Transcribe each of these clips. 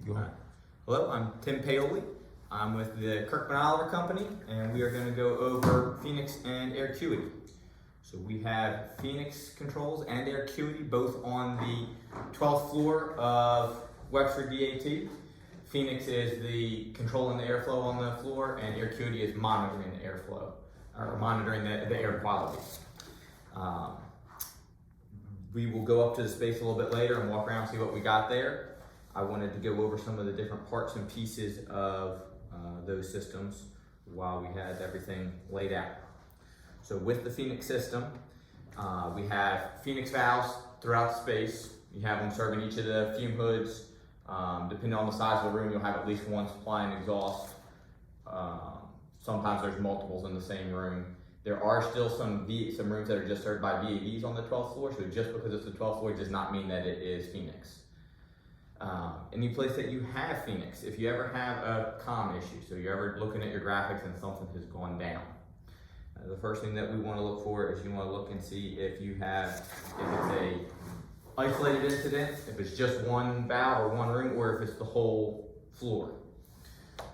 Go ahead. Hello, I'm Tim Paola. I'm with the Kirkman Oliver Company, and we are going to go over Phoenix and Aircuity. So we have Phoenix controls and Aircuity both on the 12th floor of Webster DAT. Phoenix is the controlling the airflow on the floor, and Aircuity is monitoring the airflow, or monitoring the air quality. We will go up to the space a little bit later and walk around and see what we got there. I wanted to go over some of the different parts and pieces of those systems while we had everything laid out. So with the Phoenix system, we have Phoenix valves throughout the space. You have them serving each of the fume hoods. Depending on the size of the room, you'll have at least one supplying exhaust. Sometimes there's multiples in the same room. There are still some rooms that are just served by VAVs on the 12th floor, so just because it's the 12th floor does not mean that it is Phoenix. Any place that you have Phoenix, if you ever have a comm issue, so you're ever looking at your graphics and something has gone down, the first thing that we want to look for is you want to look and see if it's a isolated incident, if it's just one valve or one room, or if it's the whole floor.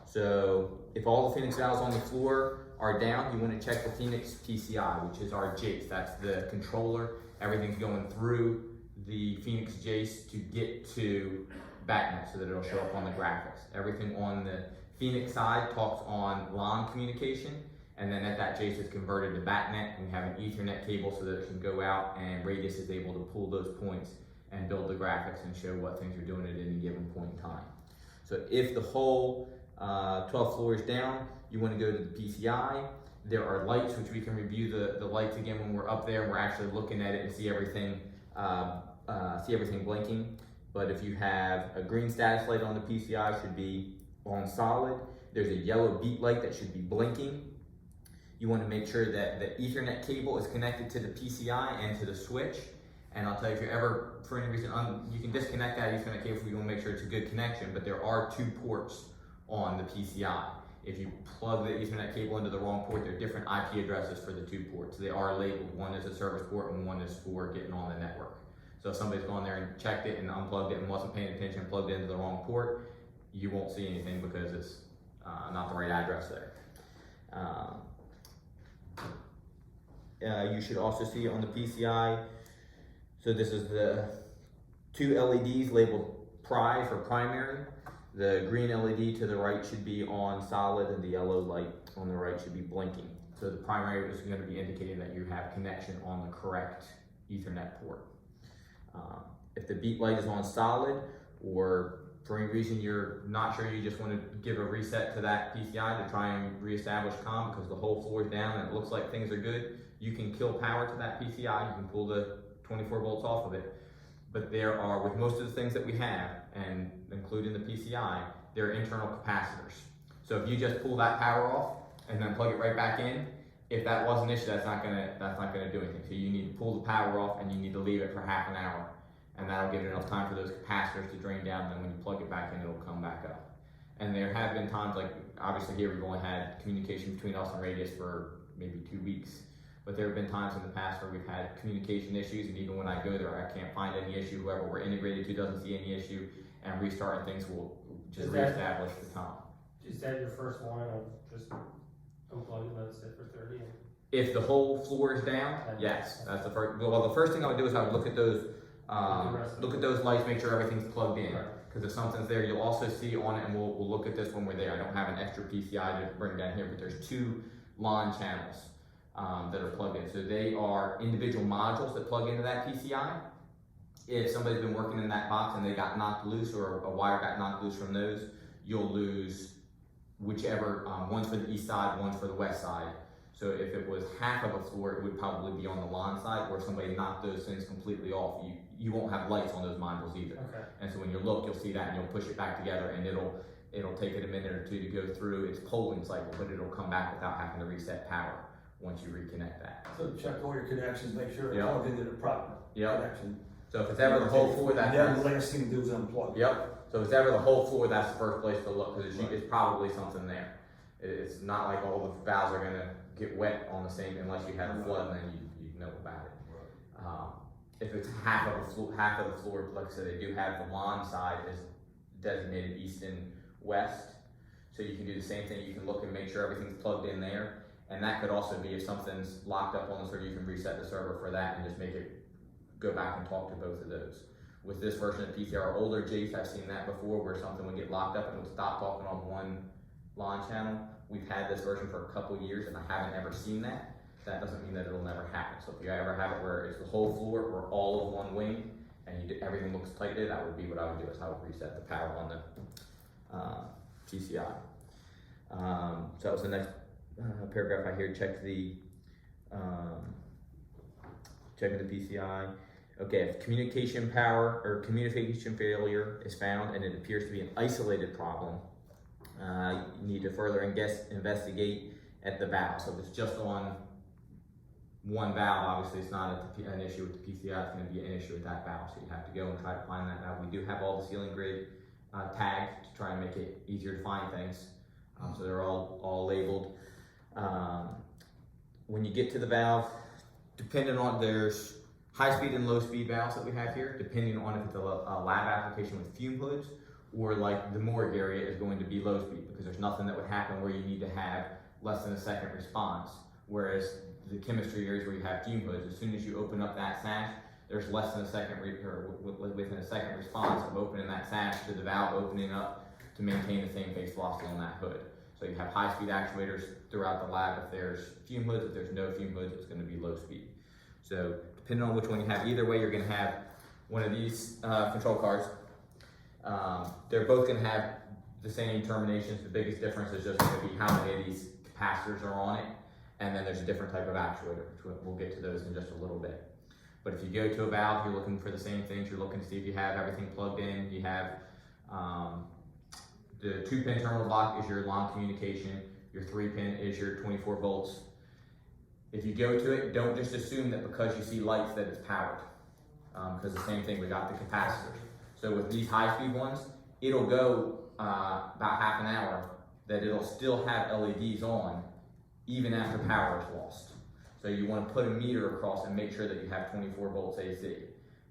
So if all the Phoenix valves on the floor are down, you want to check the Phoenix PCI, which is our Jace. That's the controller. Everything's going through the Phoenix Jace to get to BACnet so that it'll show up on the graphics. Everything on the Phoenix side talks on LAN communication, and then that Jace is converted to BACnet, and we have an Ethernet cable so that it can go out, and Radius is able to pull those points and build the graphics and show what things are doing at any given point in time. So if the whole 12th floor is down, you want to go to the PCI. There are lights, which we can review the lights again when we're up there and we're actually looking at it and see everything blinking. But if you have a green status light on the PCI, should be on solid. There's a yellow beat light that should be blinking. You want to make sure that the Ethernet cable is connected to the PCI and to the switch. And I'll tell you, if you're ever, for any reason, you can disconnect that Ethernet cable if you want to make sure it's a good connection, but there are 2 ports on the PCI. If you plug the Ethernet cable into the wrong port, there are different IP addresses for the 2 ports. They are labeled. One is a service port and one is for getting on the network. So if somebody's gone there and checked it and unplugged it and wasn't paying attention and plugged it into the wrong port, you won't see anything because it's not the right address there. You should also see on the PCI, so this is the 2 LEDs labeled PRI for primary. The green LED to the right should be on solid and the yellow light on the right should be blinking. So the primary is going to be indicating that you have connection on the correct Ethernet port. If the beat light is on solid, or for any reason you're not sure, you just want to give a reset to that PCI to try and reestablish comm because the whole floor is down and it looks like things are good, you can kill power to that PCI. You can pull the 24 volts off of it. But there are, with most of the things that we have, and including the PCI, there are internal capacitors. So if you just pull that power off and then plug it right back in, if that was an issue, that's not gonna do anything. So you need to pull the power off and you need to leave it for half an hour, and that'll give it enough time for those capacitors to drain down. Then when you plug it back in, it'll come back up. And there have been times, like obviously here we've only had communication between us and Radius for maybe 2 weeks. But there have been times in the past where we've had communication issues, and even when I go there, I can't find any issue. Whoever we're integrated to doesn't see any issue, and restarting things will just reestablish the time. Is that your first line of just unplug and let it sit for 30? If the whole floor is down, yes, that's the first. Well, the first thing I would do is I would look at those lights, make sure everything's plugged in. Because if something's there, you'll also see on it, and we'll look at this when we're there. I don't have an extra PCI to bring down here, but there's 2 LAN channels that are plugged in. So they are individual modules that plug into that PCI. If somebody's been working in that box and they got knocked loose, or a wire got knocked loose from those, you'll lose whichever, one's for the east side, one's for the west side. So if it was half of a floor, it would probably be on the LAN side, or if somebody knocked those things completely off, you won't have lights on those modules either. Okay. And so when you look, you'll see that, and you'll push it back together, and it'll take it a minute or 2 to go through its polling cycle, but it'll come back without having to reset power once you reconnect that. So check all your connections, make sure they're plugged into the proper connection. So if it's ever the whole floor, then the last thing to do is unplug. Yep. So if it's ever the whole floor, that's the first place to look, because it's probably something there. It's not like all the valves are gonna get wet on the same, unless you have a flood, and then you know about it. If it's half of the floor, like I said, they do have the lawn side is designated east and west. So you can do the same thing. You can look and make sure everything's plugged in there. And that could also be if something's locked up on the server, you can reset the server for that and just make it go back and talk to both of those. With this version of PCR, older Jace, I've seen that before where something would get locked up and it would stop talking on one LAN channel. We've had this version for a couple years and I haven't ever seen that. That doesn't mean that it'll never happen. So if you ever have it where it's the whole floor or all of one wing and everything looks tight there, that would be what I would do, is I would reset the power on the PCI. So that was the next paragraph I hear. Checking the PCI. Okay, if communication power or communication failure is found and it appears to be an isolated problem, you need to further investigate at the valve. So if it's just on one valve, obviously it's not an issue with the PCI, it's going to be an issue with that valve. So you have to go and try to find that valve. We do have all the ceiling grid tagged to try and make it easier to find things. So they're all labeled. When you get to the valve, depending on, there's high speed and low speed valves that we have here, depending on if it's a lab application with fume hoods, or like the morgue area is going to be low speed, because there's nothing that would happen where you need to have less than a second response. Whereas the chemistry areas where you have fume hoods, as soon as you open up that sash, there's less than a second, within a second response of opening that sash to the valve opening up to maintain the same phase velocity on that hood. So you have high speed actuators throughout the lab. If there's fume hoods, if there's no fume hoods, it's going to be low speed. So depending on which one you have, either way, you're going to have one of these control cards. They're both going to have the same terminations. The biggest difference is just going to be how many of these capacitors are on it. And then there's a different type of actuator, which we'll get to those in just a little bit. But if you go to a valve, you're looking for the same things. You're looking to see if you have everything plugged in. You have the 2-pin terminal block is your LAN communication. Your 3-pin is your 24 volts. If you go to it, don't just assume that because you see lights that it's powered. Because the same thing, we got the capacitors. So with these high-speed ones, it'll go about half an hour that it'll still have LEDs on even after power is lost. So you want to put a meter across and make sure that you have 24 volts AC.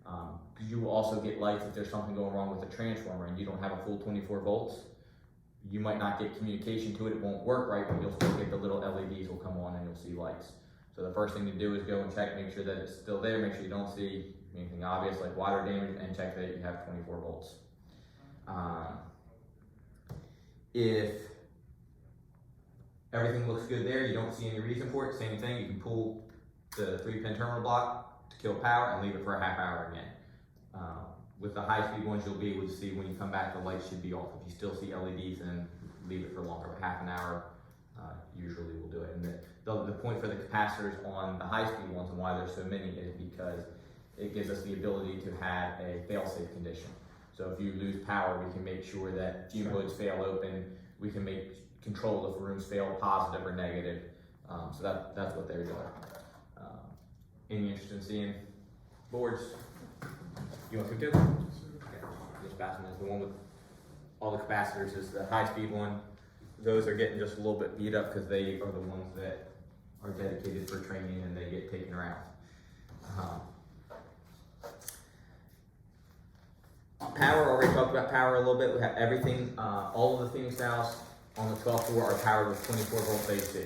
Because you will also get lights if there's something going wrong with the transformer and you don't have a full 24 volts. You might not get communication to it, it won't work right, but you'll still get the little LEDs will come on and you'll see lights. So the first thing to do is go and check, make sure that it's still there, make sure you don't see anything obvious like water damage, and check that you have 24 volts. If everything looks good there, you don't see any reason for it, same thing, you can pull the 3-pin terminal block to kill power and leave it for a half hour again. With the high-speed ones, you'll be able to see when you come back, the lights should be off. If you still see LEDs, then leave it for longer, but half an hour usually will do it. And the point for the capacitors on the high-speed ones and why there's so many is because it gives us the ability to have a fail-safe condition. So if you lose power, we can make sure that fume hoods fail open. We can control if rooms fail positive or negative. So that's what they're doing. Any interest in seeing boards? You want to do it? Okay. Just passing this. The one with all the capacitors is the high-speed one. Those are getting just a little bit beat up because they are the ones that are dedicated for training and they get taken around. Power, already talked about power a little bit. We have everything, all of the Phoenix valves on the 12th floor are powered with 24 volts AC.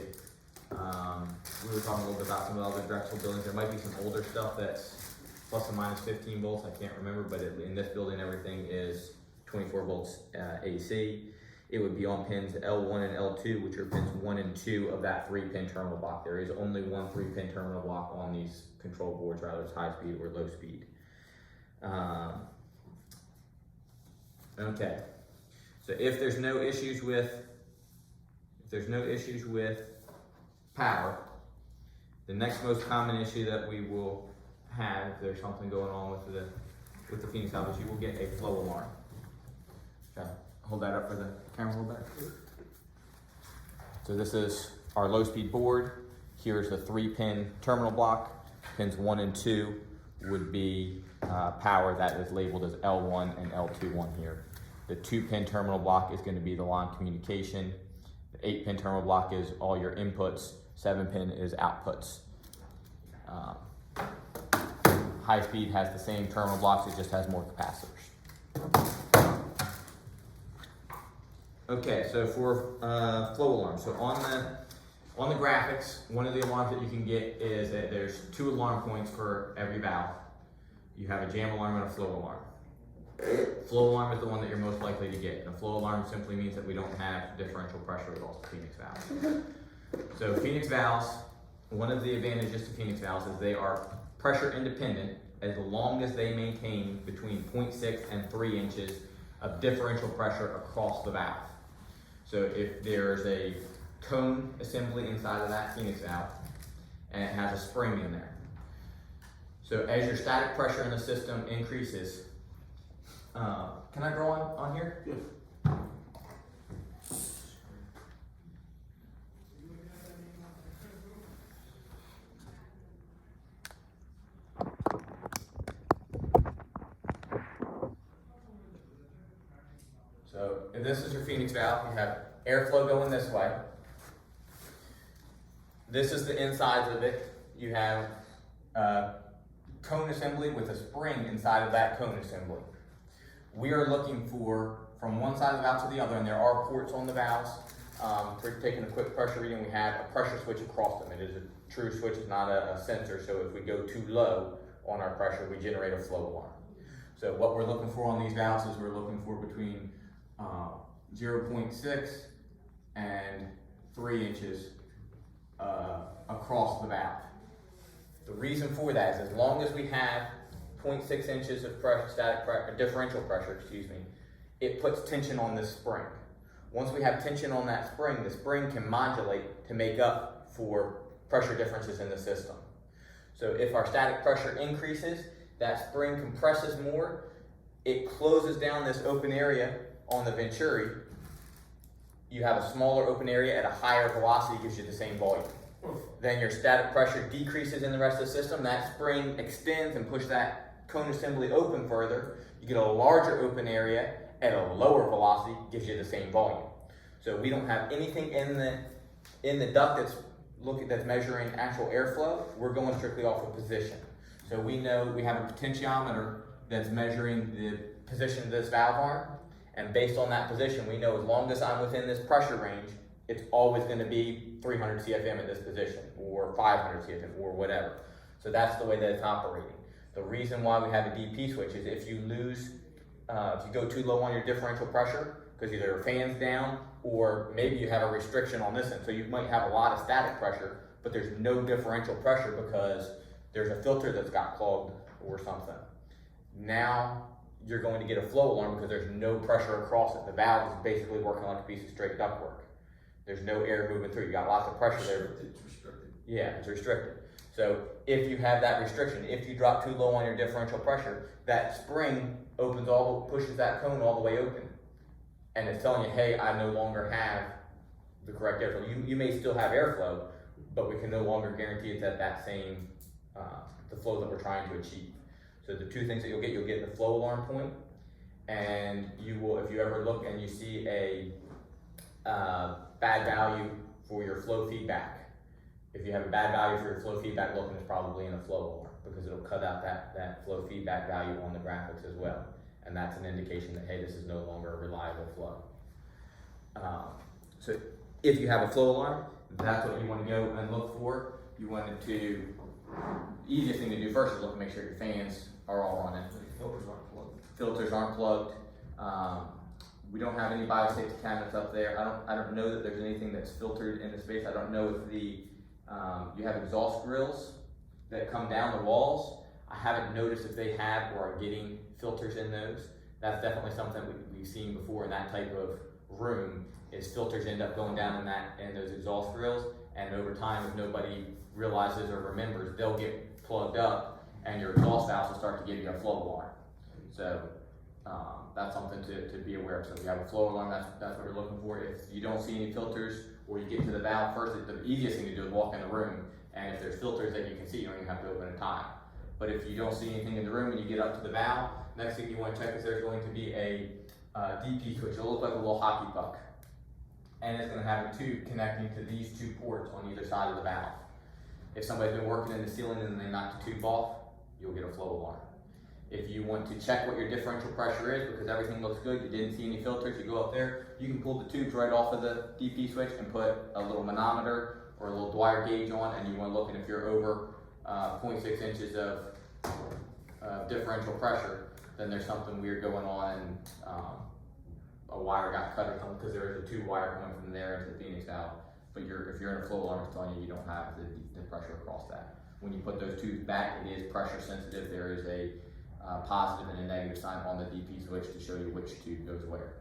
We were talking a little bit about some of the other Drexel buildings. There might be some older stuff that's plus or minus 15 volts, I can't remember, but in this building, everything is 24 volts AC. It would be on pins L1 and L2, which are pins 1 and 2 of that 3-pin terminal block. There is only one 3-pin terminal block on these control boards, whether it's high speed or low speed. Okay, so if there's no issues with power, the next most common issue that we will have, if there's something going on with the Phoenix valve, is you will get a flow alarm. Okay, hold that up for the camera a little bit. So this is our low speed board. Here's the 3-pin terminal block. Pins 1 and 2 would be power that is labeled as L1 and L21 here. The 2-pin terminal block is going to be the LAN communication. The 8-pin terminal block is all your inputs. 7-pin is outputs. High speed has the same terminal blocks, it just has more capacitors. Okay, so for flow alarm, so on the graphics, one of the alarms that you can get is that there's 2 alarm points for every valve. You have a jam alarm and a flow alarm. Flow alarm is the one that you're most likely to get. And a flow alarm simply means that we don't have differential pressure across the Phoenix valves. So Phoenix valves, one of the advantages to Phoenix valves is they are pressure independent as long as they maintain between 0.6 and 3 inches of differential pressure across the valve. So if there's a cone assembly inside of that Phoenix valve and it has a spring in there. So as your static pressure in the system increases, can I go on here? Yes. So if this is your Phoenix valve, you have airflow going this way. This is the insides of it. You have cone assembly with a spring inside of that cone assembly. We are looking for, from one side of the valve to the other, and there are ports on the valves. For taking a quick pressure reading, we have a pressure switch across them. It is a true switch, it's not a sensor, so if we go too low on our pressure, we generate a flow alarm. So what we're looking for on these valves is we're looking for between 0.6 and 3 inches across the valve. The reason for that is as long as we have 0.6 inches of pressure, differential pressure, it puts tension on this spring. Once we have tension on that spring, the spring can modulate to make up for pressure differences in the system. So if our static pressure increases, that spring compresses more, it closes down this open area on the venturi. You have a smaller open area at a higher velocity, gives you the same volume. Then your static pressure decreases in the rest of the system. That spring extends and pushes that cone assembly open further. You get a larger open area at a lower velocity, gives you the same volume. So we don't have anything in the duct that's measuring actual airflow. We're going strictly off of position. So we know we have a potentiometer that's measuring the position of this valve arm, and based on that position, we know as long as I'm within this pressure range, it's always going to be 300 CFM at this position, or 500 CFM, or whatever. So that's the way that it's operating. The reason why we have a DP switch is if you lose, if you go too low on your differential pressure, because either your fan's down, or maybe you have a restriction on this end. So you might have a lot of static pressure, but there's no differential pressure because there's a filter that's got clogged or something. Now you're going to get a flow alarm because there's no pressure across it. The valve is basically working like a piece of straight ductwork. There's no air moving through. You got lots of pressure there. It's restricted. Yeah, it's restricted. So if you have that restriction, if you drop too low on your differential pressure, that spring pushes that cone all the way open. And it's telling you, hey, I no longer have the correct airflow. You may still have airflow, but we can no longer guarantee it's at that same, the flow that we're trying to achieve. So the two things that you'll get the flow alarm point, and you will, if you ever look and you see a bad value for your flow feedback. If you have a bad value for your flow feedback looking, it's probably in a flow alarm because it'll cut out that flow feedback value on the graphics as well. And that's an indication that, hey, this is no longer a reliable flow. So if you have a flow alarm, that's what you want to go and look for. You want it to, the easiest thing to do first is look and make sure your fans are all running. Filters aren't plugged. Filters aren't plugged. We don't have any biosafety cabinets up there. I don't know that there's anything that's filtered in the space. I don't know if you have exhaust grills that come down the walls. I haven't noticed if they have or are getting filters in those. That's definitely something we've seen before in that type of room, is filters end up going down in those exhaust grills, and over time, if nobody realizes or remembers, they'll get plugged up and your exhaust valves will start to give you a flow alarm. So that's something to be aware of. So if you have a flow alarm, that's what you're looking for. If you don't see any filters, or you get to the valve first, the easiest thing to do is walk in the room, and if there's filters that you can see, you don't even have to open a tile. But if you don't see anything in the room and you get up to the valve, next thing you want to check is there's going to be a DP switch. It'll look like a little hockey puck. And it's going to have a tube connecting to these two ports on either side of the valve. If somebody's been working in the ceiling and they knock the tube off, you'll get a flow alarm. If you want to check what your differential pressure is, because everything looks good, you didn't see any filters, you go up there, you can pull the tubes right off of the DP switch and put a little manometer or a little Dwyer gauge on, and you want to look, and if you're over 0.6 inches of differential pressure, then there's something weird going on, and a wire got cut or something, because there is a tube wire coming from there into the Phoenix valve. But if you're in a flow alarm, it's telling you don't have the pressure across that. When you put those tubes back, it is pressure sensitive. There is a positive and a negative sign on the DP switch to show you which tube goes where.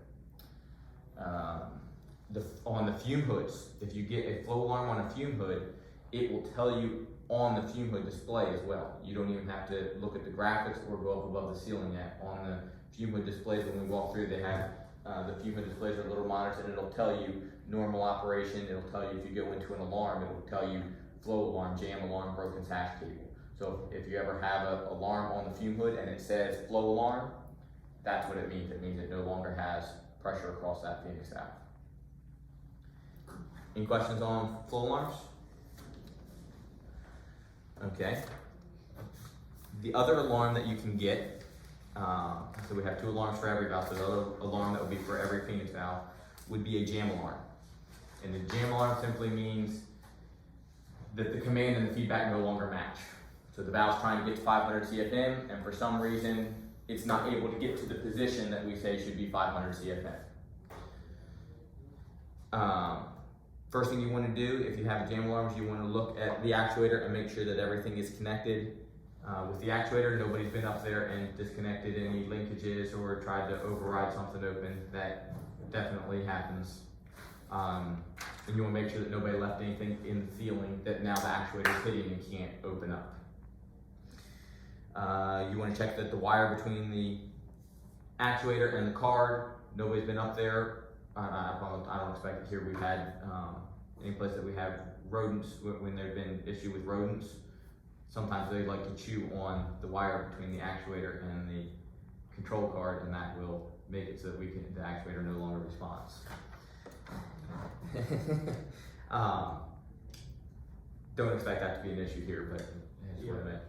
On the fume hoods, if you get a flow alarm on a fume hood, it will tell you on the fume hood display as well. You don't even have to look at the graphics or go up above the ceiling yet. On the fume hood displays, when we walk through, they have the fume hood displays are little monitors, and it'll tell you normal operation. It'll tell you if you go into an alarm, it will tell you flow alarm, jam alarm, broken sash cable. So if you ever have an alarm on the fume hood and it says flow alarm, that's what it means. It means it no longer has pressure across that Phoenix valve. Any questions on flow alarms? Okay. The other alarm that you can get, so we have 2 alarms for every valve, so the other alarm that would be for every Phoenix valve would be a jam alarm. And the jam alarm simply means that the command and the feedback no longer match. So the valve's trying to get to 500 CFM, and for some reason, it's not able to get to the position that we say should be 500 CFM. First thing you want to do, if you have a jam alarm, is you want to look at the actuator and make sure that everything is connected with the actuator. Nobody's been up there and disconnected any linkages or tried to override something open. That definitely happens. And you want to make sure that nobody left anything in the ceiling that now the actuator is hitting and can't open up. You want to check that the wire between the actuator and the card, nobody's been up there. I don't expect it here. We've had any place that we have rodents, when there's been issue with rodents, sometimes they like to chew on the wire between the actuator and the control card, and that will make it so that the actuator no longer responds. Don't expect that to be an issue here, but that's what I meant.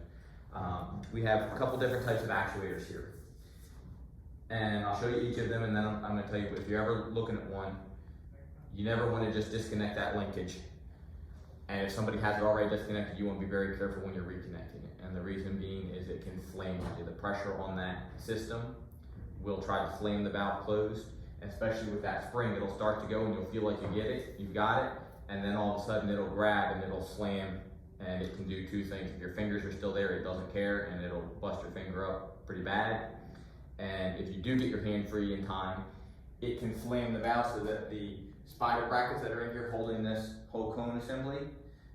We have a couple different types of actuators here. And I'll show you each of them, and then I'm going to tell you, if you're ever looking at one, you never want to just disconnect that linkage. And if somebody has it already disconnected, you want to be very careful when you're reconnecting it. And the reason being is it can flame you. The pressure on that system will try to flame the valve closed, especially with that spring. It'll start to go and you'll feel like you've got it, and then all of a sudden it'll grab and it'll slam, and it can do 2 things. If your fingers are still there, it doesn't care, and it'll bust your finger up pretty bad. And if you do get your hand free in time, it can slam the valve so that the spider brackets that are in here holding this whole cone assembly,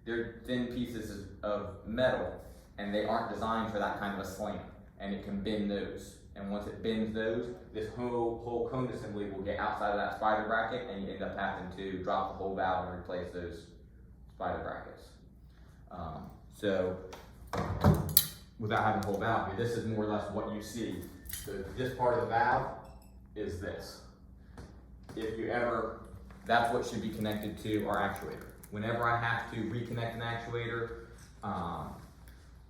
they're thin pieces of metal, and they aren't designed for that kind of a slam, and it can bend those. And once it bends those, this whole cone assembly will get outside of that spider bracket, and you end up having to drop the whole valve and replace those spider brackets. So without having the whole valve here, this is more or less what you see. So this part of the valve is this. That's what should be connected to our actuator. Whenever I have to reconnect an actuator,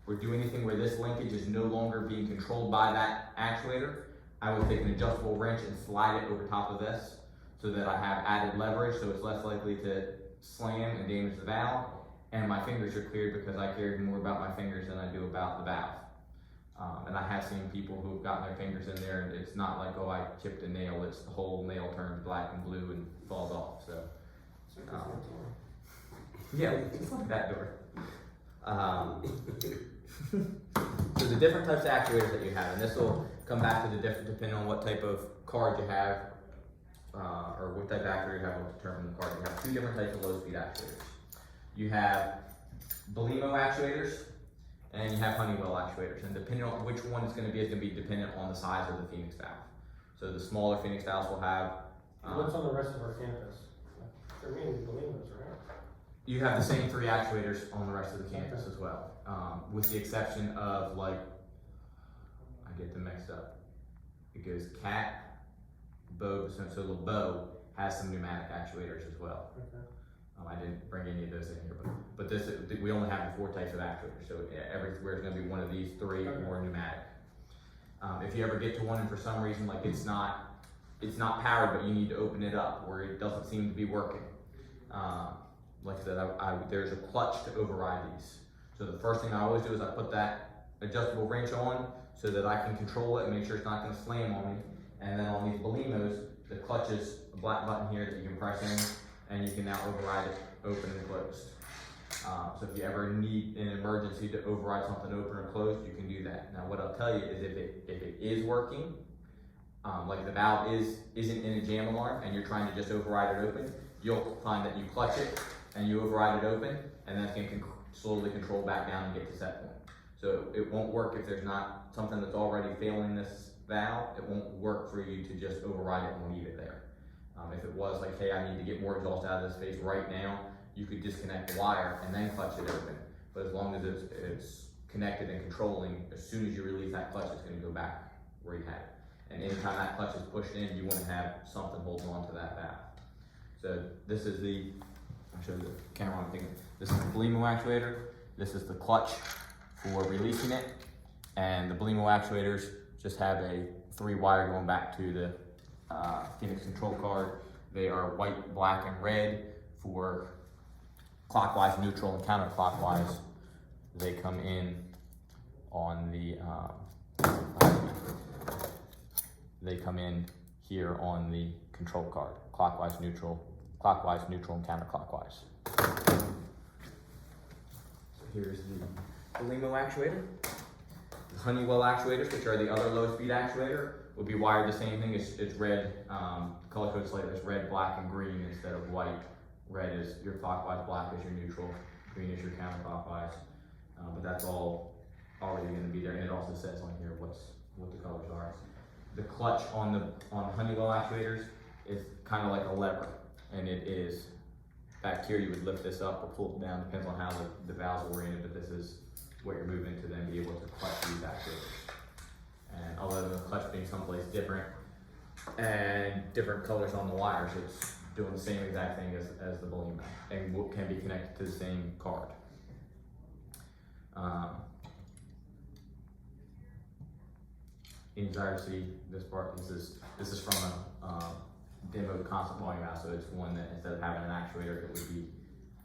or do anything where this linkage is no longer being controlled by that actuator, I would take an adjustable wrench and slide it over top of this so that I have added leverage, so it's less likely to slam and damage the valve, and my fingers are cleared because I cared more about my fingers than I do about the valve. And I have seen people who have gotten their fingers in there, and it's not like, oh, I chipped a nail, it's the whole nail turns black and blue and falls off. So, yeah, just like that door. So the different types of actuators that you have, and this will come back to the different, depending on what type of card you have, or what type of actuator you have will determine the card. You have 2 different types of low-speed actuators. You have Belimo actuators, and you have Honeywell actuators, and depending on which one it's going to be dependent on the size of the Phoenix valve. So the smaller Phoenix valves will have. What's on the rest of our campus? They're mainly Belimos, right? You have the same 3 actuators on the rest of the campus as well, with the exception of, like, I get them mixed up. It goes Cat, Bow, so the Bow has some pneumatic actuators as well. Okay. I didn't bring any of those in here, but we only have the 4 types of actuators, so everywhere is going to be one of these 3 or pneumatic. If you ever get to one and for some reason, like it's not powered, but you need to open it up, or it doesn't seem to be working. Like I said, there's a clutch to override these. So the first thing I always do is I put that adjustable wrench on so that I can control it and make sure it's not going to slam on me. And then on these Belimos, the clutch is a black button here that you can press in, and you can now override it open and closed. So if you ever need an emergency to override something open or closed, you can do that. Now what I'll tell you is if it is working, like the valve isn't in a jam alarm and you're trying to just override it open, you'll find that you clutch it and you override it open, and then it can slowly control back down and get to set point. So it won't work if there's not something that's already failing this valve. It won't work for you to just override it and leave it there. If it was like, hey, I need to get more exhaust out of this space right now, you could disconnect the wire and then clutch it open. But as long as it's connected and controlling, as soon as you release that clutch, it's going to go back where you had it. And anytime that clutch is pushed in, you want to have something holding on to that valve. So this is I'll show you the camera on the thing. This is the Belimo actuator. This is the clutch for releasing it. And the Belimo actuators just have a 3-wire going back to the Phoenix control card. They are white, black, and red for clockwise, neutral, and counterclockwise. They come in on the they come in here on the control card, clockwise, neutral, and counterclockwise. So here's the Belimo actuator. The Honeywell actuators, which are the other low-speed actuator, will be wired the same thing. It's red, color code slightly. It's red, black, and green instead of white. Red is your clockwise, black is your neutral, green is your counterclockwise. But that's all already going to be there, and it also says on here what the colors are. The clutch on Honeywell actuators is kind of like a lever, and it is back here. You would lift this up or pull it down, depends on how the valves are oriented, but this is what you're moving to then be able to clutch these actuators. And other than the clutch being someplace different and different colors on the wires, it's doing the same exact thing as the Belimo, and can be connected to the same card. You desire to see this part. This is from a demo constant volume valve, so it's one that instead of having an actuator, it would be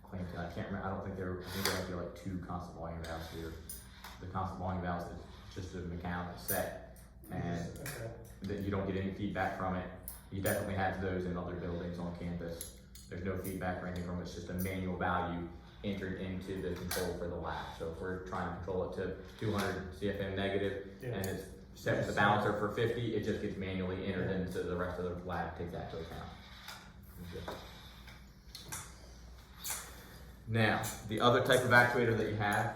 claimed to. I can't remember. I don't think I think there are like 2 constant volume valves here. The constant volume valves is just a mechanical set, and that you don't get any feedback from it. You definitely have those in other buildings on campus. There's no feedback or anything from it. It's just a manual value entered into the control for the lab. So if we're trying to control it to 200 CFM negative, and it's set to the balancer for 50, it just gets manually entered into the rest of the lab. Take that into account. Now, the other type of actuator that you have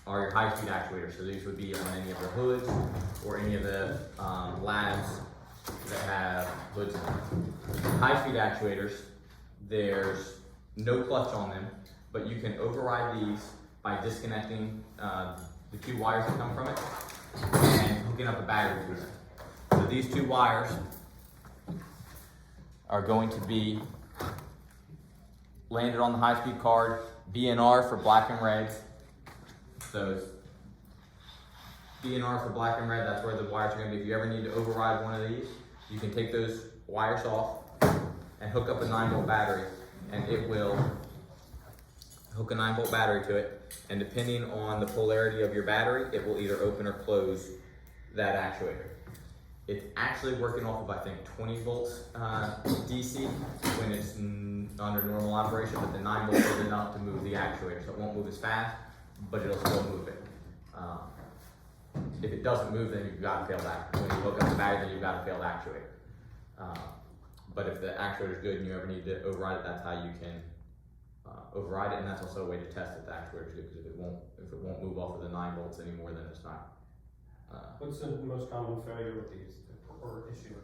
are your high-speed actuators. So these would be on any of the hoods or any of the labs that have hoods in them. High-speed actuators, there's no clutch on them, but you can override these by disconnecting the 2 wires that come from it and hooking up a battery to them. So these 2 wires are going to be landed on the high-speed card, BNR for black and red. So it's BNR for black and red, that's where the wires are going to be. If you ever need to override one of these, you can take those wires off and hook up a 9-volt battery, and it will hook a 9-volt battery to it, and depending on the polarity of your battery, it will either open or close that actuator. It's actually working off of, I think, 20 volts DC when it's under normal operation, but the 9 volts is enough to move the actuator, so it won't move as fast, but it'll still move it. If it doesn't move, then you've got a failed actuator. When you hook up the battery, then you've got a failed actuator. But if the actuator is good and you ever need to override it, that's how you can override it, and that's also a way to test if the actuator is good, because if it won't move off of the 9 volts anymore, then it's not. What's the most common failure with these, or issue?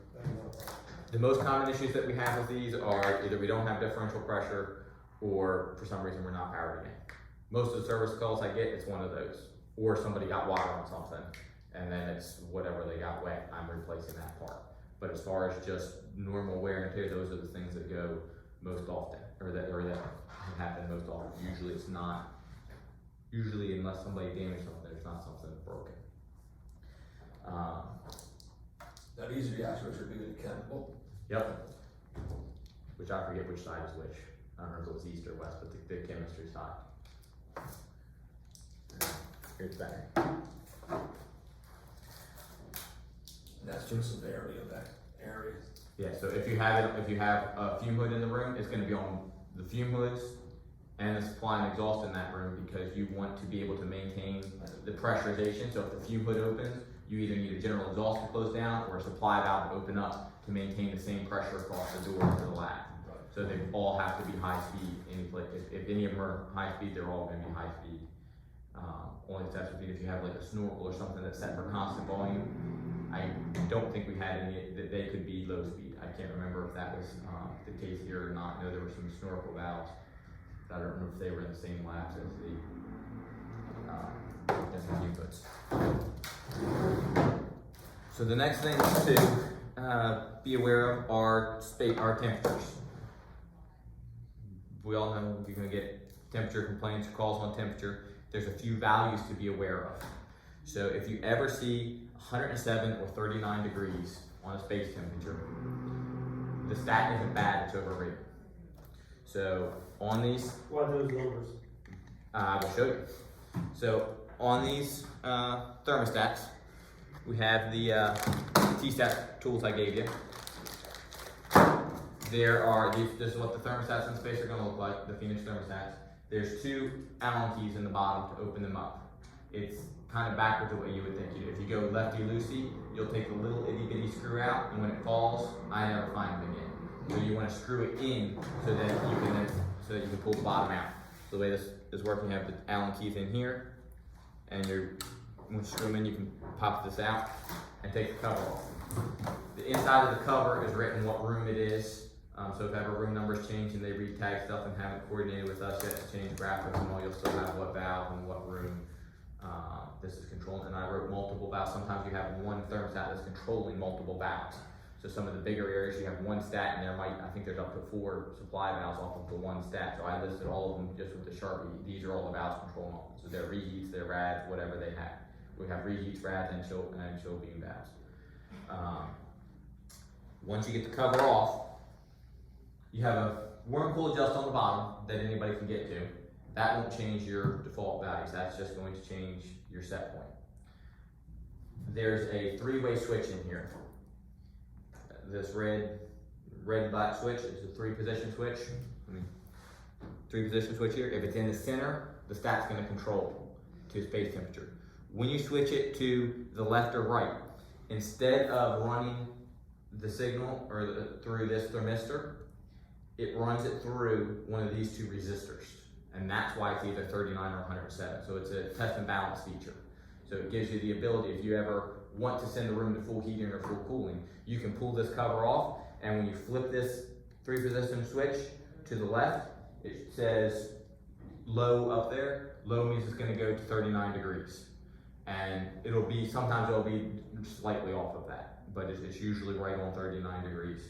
The most common issues that we have with these are either we don't have differential pressure, or for some reason we're not powered again. Most of the service calls I get, it's one of those. Or somebody got water on something, and then it's whatever they got wet, I'm replacing that part. But as far as just normal wear and tear, those are the things that go most often, or that happen most often. Usually it's not, unless somebody damaged something, there's not something broken. Now, these are the actuators that do the chemical. Yep. Which I forget which side is which. I don't know if it was east or west, but the chemistry side. Here's the battery. And that's just severity of that area. Yeah, so if you have a fume hood in the room, it's gonna be on the fume hoods and the supply and exhaust in that room, because you want to be able to maintain the pressurization. So if the fume hood opens, you either need a general exhaust to close down or a supply valve to open up to maintain the same pressure across the door to the lab. So they all have to be high speed. If any of them are high speed, they're all gonna be high speed. Only exception would be if you have like a snorkel or something that's set for constant volume. I don't think we had any that they could be low speed. I can't remember if that was the case here or not. I know there were some snorkel valves. I don't remember if they were in the same labs as the inputs. So the next thing to be aware of are our temperatures. We all know you're going to get temperature complaints or calls on temperature. There's a few values to be aware of. So if you ever see 107 or 39 degrees on a space temperature, the stat isn't bad, it's overrated. So on these, What are those numbers? I will show you. So on these thermostats, we have the T-stat tools I gave you. There are this is what the thermostats in space are going to look like, the Phoenix thermostats. There's 2 Allen keys in the bottom to open them up. It's kind of backwards the way you would think you do. If you go lefty-loosey, you'll take the little itty-bitty screw out, and when it falls, I never find it again. So you want to screw it in so that you can pull the bottom out. So the way this is working, you have the Allen keys in here, and once you screw them in, you can pop this out and take the cover off. The inside of the cover is written what room it is. So if ever room numbers change and they re-tag stuff and haven't coordinated with us yet to change graphics and all, you'll still have what valve and what room this is controlling. And I wrote multiple valves. Sometimes you have one thermostat that's controlling multiple valves. So some of the bigger areas, you have one stat, and I think there's up to 4 supply valves off of the one stat. So I listed all of them just with the Sharpie. These are all the valves controlling all. So they're reheats, they're rads, whatever they have. We have reheats, rads, and chill beam valves. Once you get the cover off, you have a warm cool adjust on the bottom that anybody can get to. That won't change your default values. That's just going to change your set point. There's a 3-way switch in here. This red and black switch is a 3-position switch. 3-position switch here. If it's in the center, the stat's going to control to space temperature. When you switch it to the left or right, instead of running the signal through this thermistor, it runs it through one of these 2 resistors. And that's why it's either 39 or 107. So it's a test and balance feature. So it gives you the ability, if you ever want to send the room to full heating or full cooling, you can pull this cover off, and when you flip this 3-position switch to the left, it says low up there. Low means it's going to go to 39 degrees. And sometimes it'll be slightly off of that, but it's usually right on 39 degrees.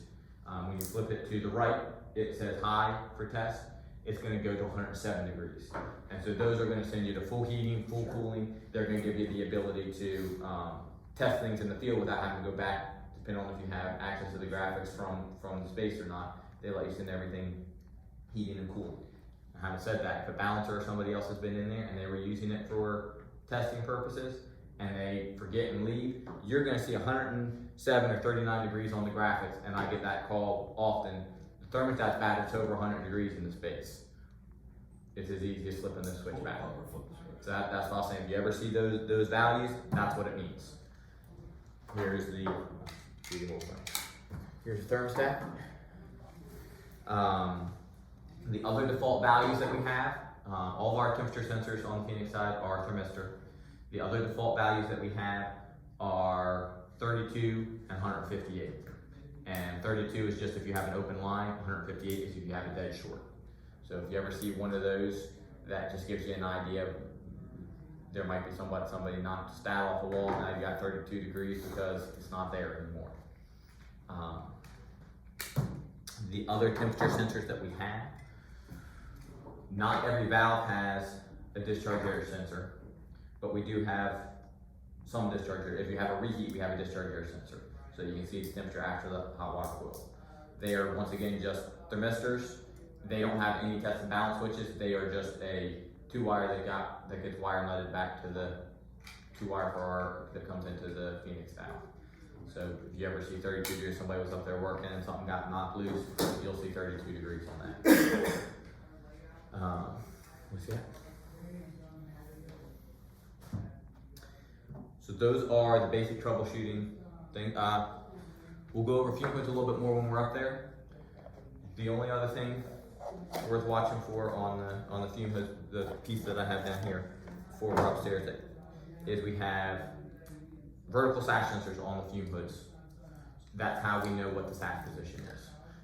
When you flip it to the right, it says high for test. It's going to go to 107 degrees. And so those are going to send you to full heating, full cooling. They're going to give you the ability to test things in the field without having to go back, depending on if you have access to the graphics from the space or not. They let you send everything heating and cooling. Having said that, if a balancer or somebody else has been in there and they were using it for testing purposes and they forget and leave, you're going to see 107 or 39 degrees on the graphics, and I get that call often. The thermostat's bad, it's over 100 degrees in the space. It's as easy as flipping the switch back. So that's what I was saying. If you ever see those values, that's what it means. Here's the whole thing. Here's the thermostat. The other default values that we have, all of our temperature sensors on the Phoenix side are thermistor. The other default values that we have are 32 and 158. And 32 is just if you have an open line, 158 is if you have a dead short. So if you ever see one of those, that just gives you an idea of there might be somebody knocked a stat off the wall, now you got 32 degrees because it's not there anymore. The other temperature sensors that we have, not every valve has a discharge air sensor, but we do have some discharge. If you have a reheat, we have a discharge air sensor. So you can see its temperature after the hot water coil. They are, once again, just thermistors. They don't have any test and balance switches. They are just a 2-wire that gets wire nutted back to the 2-wire for our, that comes into the Phoenix valve. So if you ever see 32 degrees, somebody was up there working and something got knocked loose, you'll see 32 degrees on that. What's that? So those are the basic troubleshooting thing. We'll go over fume hoods a little bit more when we're up there. The only other thing worth watching for on the fume hood, the piece that I have down here before we're upstairs, is we have vertical sash sensors on the fume hoods. That's how we know what the sash position is.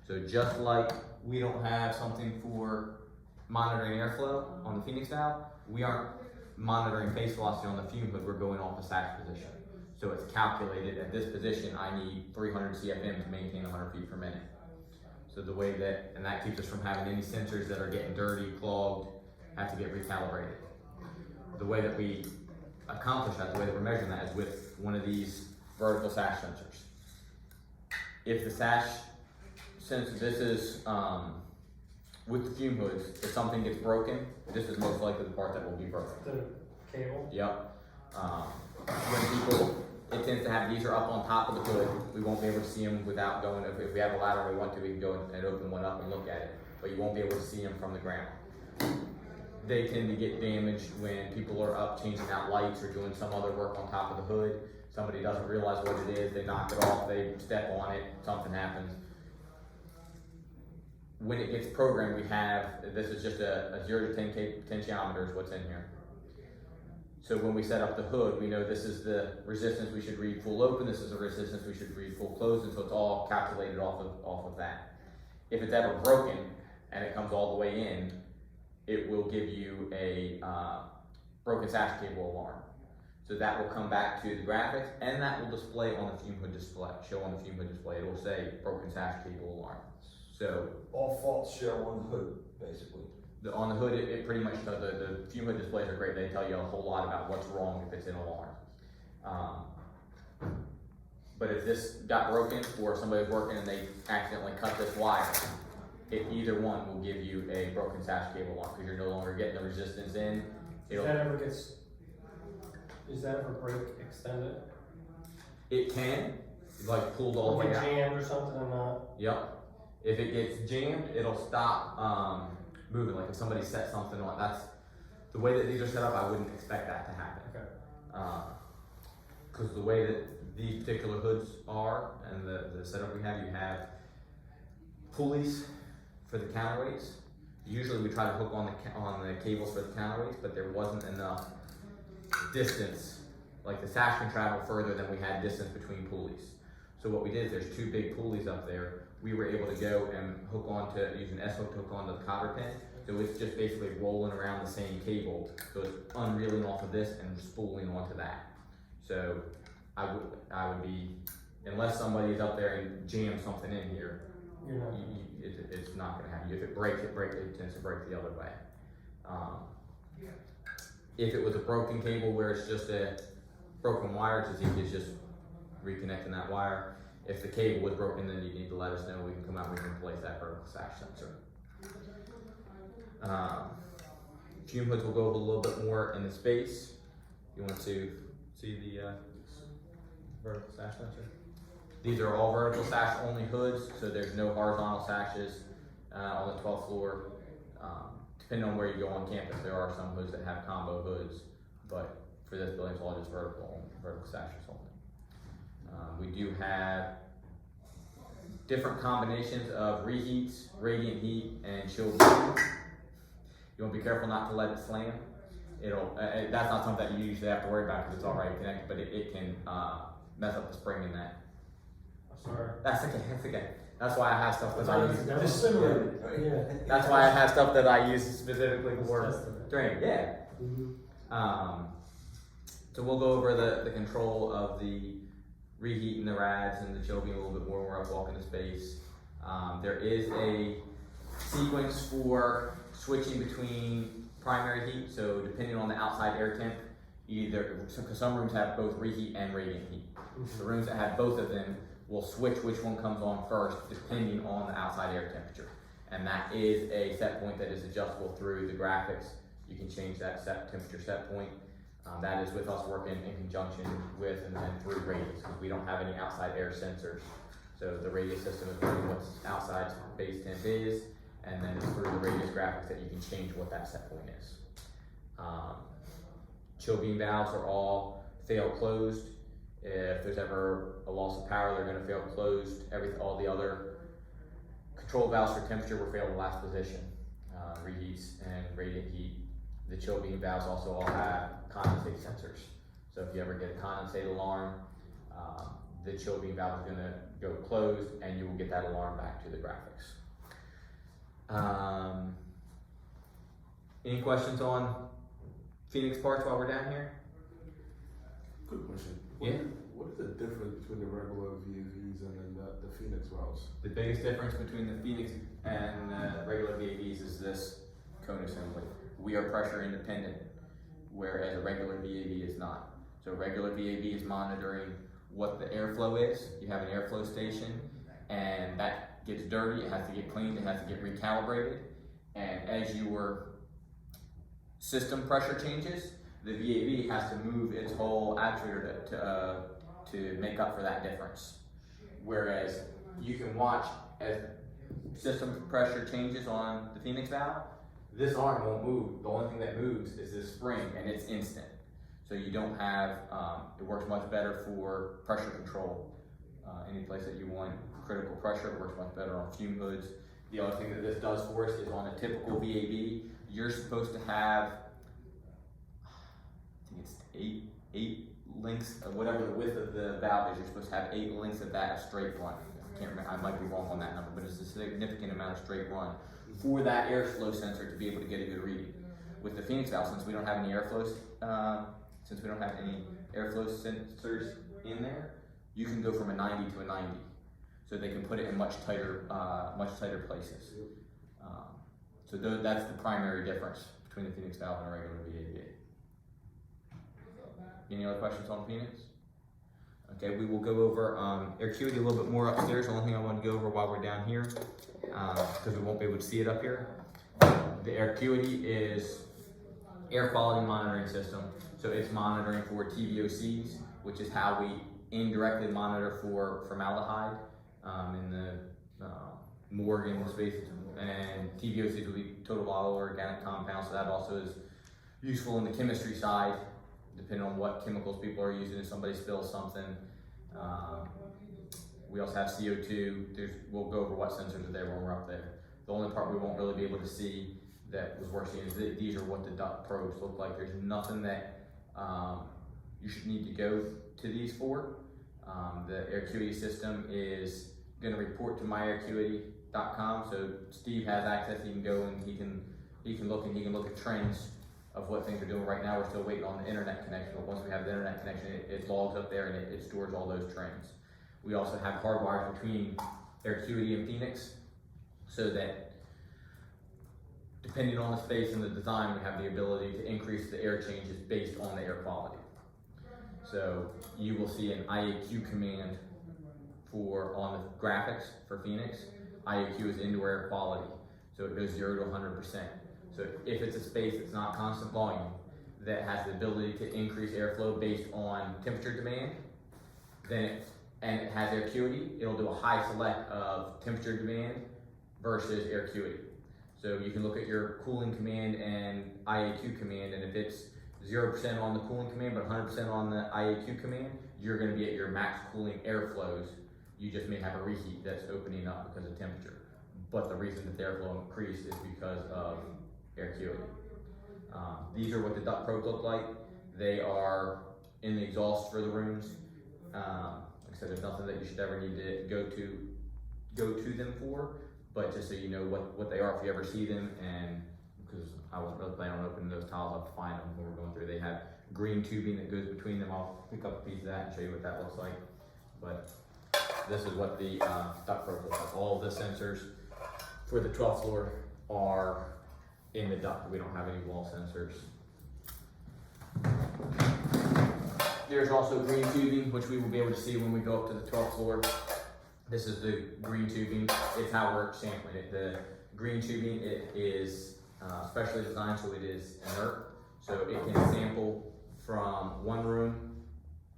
So just like we don't have something for monitoring airflow on the Phoenix valve, we aren't monitoring face velocity on the fume hood, we're going off the sash position. So it's calculated at this position, I need 300 CFM to maintain 100 feet per minute. So the way that, and that keeps us from having any sensors that are getting dirty, clogged, have to get recalibrated. The way that we accomplish that, the way that we're measuring that is with one of these vertical sash sensors. If the sash sensor, this is, with the fume hoods, if something gets broken, this is most likely the part that will be broken. The cable? Yep. When people, it tends to have, these are up on top of the hood. We won't be able to see them without going, if we have a ladder and we want to, we can go and open one up and look at it. But you won't be able to see them from the ground. They tend to get damaged when people are up changing out lights or doing some other work on top of the hood. Somebody doesn't realize what it is, they knock it off, they step on it, something happens. When it gets programmed, we have, this is just a 0 to 10 potentiometer is what's in here. So when we set up the hood, we know this is the resistance we should read full open, this is the resistance we should read full closed, and so it's all calculated off of that. If it's ever broken and it comes all the way in, it will give you a broken sash cable alarm. So that will come back to the graphics, and that will display on the fume hood display, show on the fume hood display. It will say broken sash cable alarm. So all faults show on the hood, basically. on the hood, it pretty much does. The fume hood displays are great. They tell you a whole lot about what's wrong if it's an alarm. But if this got broken or somebody was working and they accidentally cut this wire, either one will give you a broken sash cable alarm because you're no longer getting the resistance in. Is that ever break extended? It can, like pulled all the way out. Jammed or something or not? Yep. If it gets jammed, it'll stop moving. Like if somebody set something on, that's the way that these are set up. I wouldn't expect that to happen. Okay. Because the way that these particular hoods are and the setup we have, you have pulleys for the counterweights. Usually we try to hook on the cables for the counterweights, but there wasn't enough distance. Like the sash can travel further than we had distance between pulleys. So what we did is there's 2 big pulleys up there. We were able to go and hook onto, use an S-hook to hook onto the cotter pin. So it's just basically rolling around the same cable. So it's unreeling off of this and spooling onto that. So I would be, unless somebody is up there and jams something in here, it's not gonna happen. If it breaks, it tends to break the other way. If it was a broken cable where it's just a broken wire, it's as easy as just reconnecting that wire. If the cable was broken, then you need to let us know. We can come out and we can replace that vertical sash sensor. Fume hoods will go a little bit more in the space. You want to see the vertical sash sensor? These are all vertical sash only hoods, so there's no horizontal sashes on the 12th floor. Depending on where you go on campus, there are some hoods that have combo hoods, but for this building, it's all just vertical sashes only. We do have different combinations of reheats, radiant heat, and chilled heat. You want to be careful not to let it slam. That's not something that you usually have to worry about because it's already connected, but it can mess up the spring in that. Sorry. That's okay. That's why I have stuff that I use. Just similar. That's why I have stuff that I use specifically for drain. Yeah. So we'll go over the control of the reheat and the rads and the chill beam a little bit more when we're up walking the space. There is a sequence for switching between primary heat. So depending on the outside air temp, because some rooms have both reheat and radiant heat. The rooms that have both of them will switch which one comes on first depending on the outside air temperature. And that is a set point that is adjustable through the graphics. You can change that temperature set point. That is with us working in conjunction with and then through radius, because we don't have any outside air sensors. So the radius system is really what's outside base temp is, and then it's through the radius graphics that you can change what that set point is. Chill beam valves are all fail closed. If there's ever a loss of power, they're going to fail closed. All the other control valves for temperature will fail the last position, reheats and radiant heat. The chill beam valves also all have condensate sensors. So if you ever get a condensate alarm, the chill beam valve is going to go closed and you will get that alarm back to the graphics. Any questions on Phoenix parts while we're down here? Good question. Yeah. What is the difference between the regular VAVs and then the Phoenix valves? The biggest difference between the Phoenix and the regular VAVs is this cone assembly. We are pressure independent, whereas a regular VAV is not. So a regular VAV is monitoring what the airflow is. You have an airflow station, and that gets dirty, it has to get cleaned, it has to get recalibrated. And as your system pressure changes, the VAV has to move its whole actuator to make up for that difference. Whereas you can watch as system pressure changes on the Phoenix valve, this arm won't move. The only thing that moves is this spring, and it's instant. So you don't have, it works much better for pressure control. Any place that you want critical pressure, it works much better on fume hoods. The other thing that this does for us is on a typical VAV, you're supposed to have, I think it's eight links, of whatever the width of the valve is, you're supposed to have 8 links of that of straight run. I can't remember, I might be wrong on that number, but it's a significant amount of straight run for that airflow sensor to be able to get a good reading. With the Phoenix valve, since we don't have any airflow sensors in there, you can go from a 90 to a 90. So they can put it in much tighter places. So that's the primary difference between the Phoenix valve and a regular VAV. Any other questions on Phoenix? Okay, we will go over Aircuity a little bit more upstairs. The only thing I want to go over while we're down here, because we won't be able to see it up here. The Aircuity is air quality monitoring system. So it's monitoring for TVOCs, which is how we indirectly monitor for formaldehyde in the Morgan space. And TVOCs will be total volatile organic compounds, so that also is useful in the chemistry side, depending on what chemicals people are using. If somebody spills something, we also have CO2. We'll go over what sensors are there when we're up there. The only part we won't really be able to see that was worth seeing is that these are what the duct probes look like. There's nothing that you should need to go to these for. The Aircuity system is going to report to myaircuity.com, so Steve has access. He can go and he can look at trends of what things are doing. Right now we're still waiting on the internet connection, but once we have the internet connection, it logs up there and it stores all those trends. We also have hardwires between Aircuity and Phoenix, so that depending on the space and the design, we have the ability to increase the air changes based on the air quality. So you will see an IAQ command on the graphics for Phoenix. IAQ is indoor air quality, so it goes 0 to 100%. So if it's a space that's not constant volume, that has the ability to increase airflow based on temperature demand, and it has Aircuity, it'll do a high select of temperature demand versus Aircuity. So you can look at your cooling command and IAQ command, and if it's 0% on the cooling command but 100% on the IAQ command, you're going to be at your max cooling airflows. You just may have a reheat that's opening up because of temperature. But the reason that the airflow increased is because of Aircuity. These are what the duct probes look like. They are in the exhaust for the rooms. Like I said, there's nothing that you should ever need to go to them for, but just so you know what they are if you ever see them, and because I wasn't really planning on opening those tiles up to find them when we're going through. They have green tubing that goes between them. I'll pick up a piece of that and show you what that looks like. But this is what the duct probes look like. All the sensors for the 12th floor are in the duct. We don't have any wall sensors. There's also green tubing, which we will be able to see when we go up to the 12th floor. This is the green tubing. It's how we're sampling it. The green tubing, it is specially designed so it is inert. So it can sample from one room,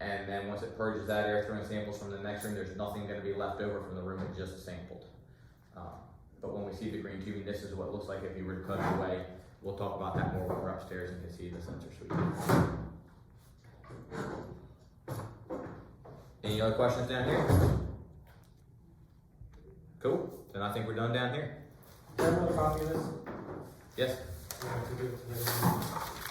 and then once it purges that air, throwing samples from the next room, there's nothing gonna be left over from the room it just sampled. But when we see the green tubing, this is what it looks like if you were to cut it away. We'll talk about that more when we're upstairs and can see the sensor suite. Any other questions down here? Cool, then I think we're done down here. Do you have another copy of this? Yes? You have to give it to them.